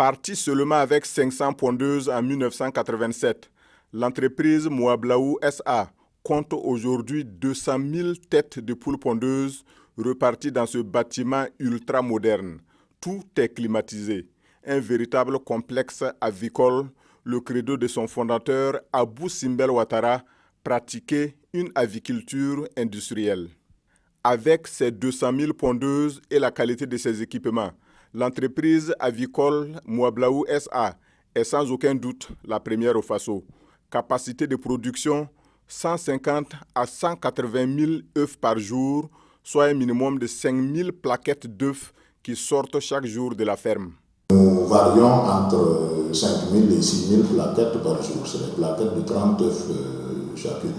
Parti seulement avec 500 pondeuses en 1987, l'entreprise Moablaou SA compte aujourd'hui 200 000 têtes de poules pondeuses reparties dans ce bâtiment ultra moderne. Tout est climatisé. Un véritable complexe avicole, le credo de son fondateur Abou Simbel Ouattara, pratiquer une aviculture industrielle. Avec ses 200 000 pondeuses et la qualité de ses équipements, l'entreprise avicole Moablaou SA est sans aucun doute la première au Faso. Capacité de production 150 à 180 000 œufs par jour, soit un minimum de 5 000 plaquettes d'œufs qui sortent chaque jour de la ferme. Nous varions entre 5 000 et 6 000 plaquettes par jour. C'est des plaquettes de 30 œufs chacune.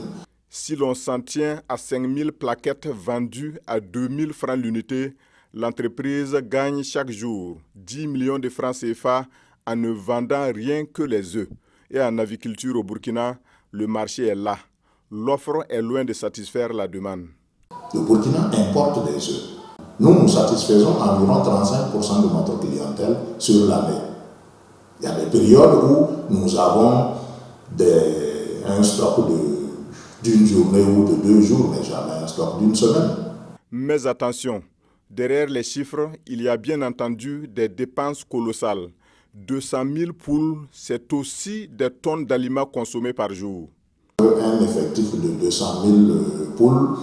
Si l'on s'en tient à 5 000 plaquettes vendues à 2 000 francs l'unité, l'entreprise gagne chaque jour 10 millions de francs CFA en ne vendant rien que les œufs. Et en aviculture au Burkina, le marché est là. L'offre est loin de satisfaire la demande. Le Burkina importe des œufs. Nous satisfaisons environ 35% de notre clientèle sur l'année. Il y a des périodes où nous avons un stock d'une journée ou de 2 jours, mais jamais un stock d'une semaine. Mais attention, derrière les chiffres, il y a bien entendu des dépenses colossales. 200 000 poules, c'est aussi des tonnes d'aliments consommés par jour. Un effectif de 200 000 poules,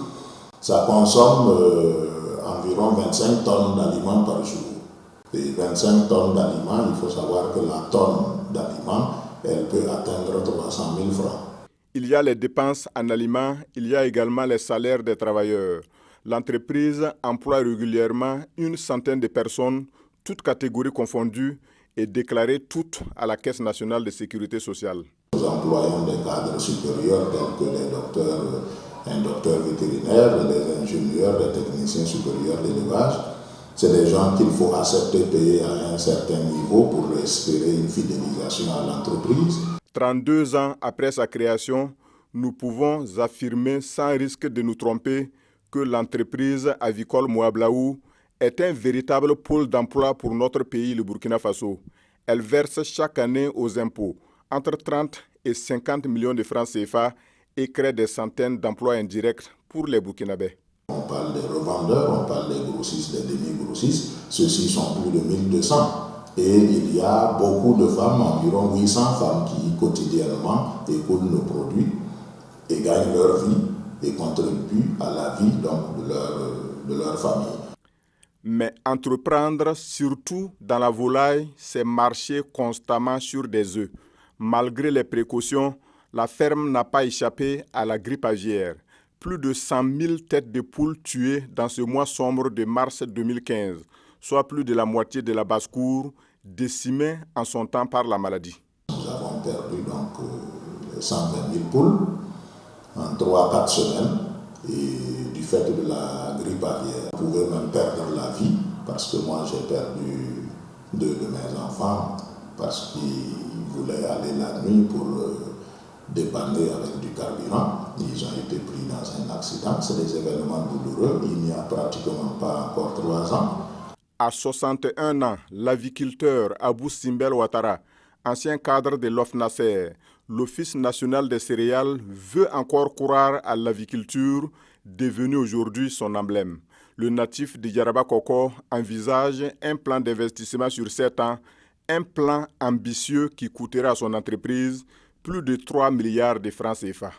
ça consomme environ 25 tonnes d'aliments par jour. Et 25 tonnes d'aliments, il faut savoir que la tonne d'aliments, elle peut atteindre 300 000 francs. Il y a les dépenses en aliments, il y a également les salaires des travailleurs. L'entreprise emploie régulièrement une centaine de personnes, toutes catégories confondues, et déclarées toutes à la Caisse nationale de sécurité sociale. Nous employons des cadres supérieurs tels que des docteurs, un docteur vétérinaire, des ingénieurs, des techniciens supérieurs d'élevage. C'est des gens qu'il faut accepter payer à un certain niveau pour espérer une fidélisation à l'entreprise. 32 ans après sa création, nous pouvons affirmer sans risque de nous tromper que l'entreprise avicole Moablaou est un véritable pôle d'emploi pour notre pays, le Burkina Faso. Elle verse chaque année aux impôts entre 30 et 50 millions de francs CFA et crée des centaines d'emplois indirects pour les Burkinabés. On parle des revendeurs, on parle des grossistes, des demi-grossistes. Ceux-ci sont plus de 1200. Et il y a beaucoup de femmes, environ 800 femmes qui quotidiennement écoulent nos produits et gagnent leur vie et contribuent à la vie donc, de leur famille. Mais entreprendre, surtout dans la volaille, c'est marcher constamment sur des œufs. Malgré les précautions, la ferme n'a pas échappé à la grippe aviaire. Plus de 100 000 têtes de poules tuées dans ce mois sombre de mars 2015, soit plus de la moitié de la basse-cour, décimée en son temps par la maladie. Nous avons perdu donc 120 000 poules en 3 à 4 semaines. Et du fait de la grippe aviaire, on pouvait même perdre la vie parce que moi j'ai perdu 2 de mes enfants parce qu'ils voulaient aller la nuit pour dépanner avec du carburant. Ils ont été pris dans un accident. C'est des événements douloureux. Il n'y a pratiquement pas encore 3 ans. À 61 ans, l'aviculteur Abou Simbel Ouattara, ancien cadre de l'OFNASER, l'Office national des céréales, veut encore croire à l'aviculture, devenue aujourd'hui son emblème. Le natif de Yaraba Koko envisage un plan d'investissement sur 7 ans, un plan ambitieux qui coûtera à son entreprise plus de 3 milliards de francs CFA.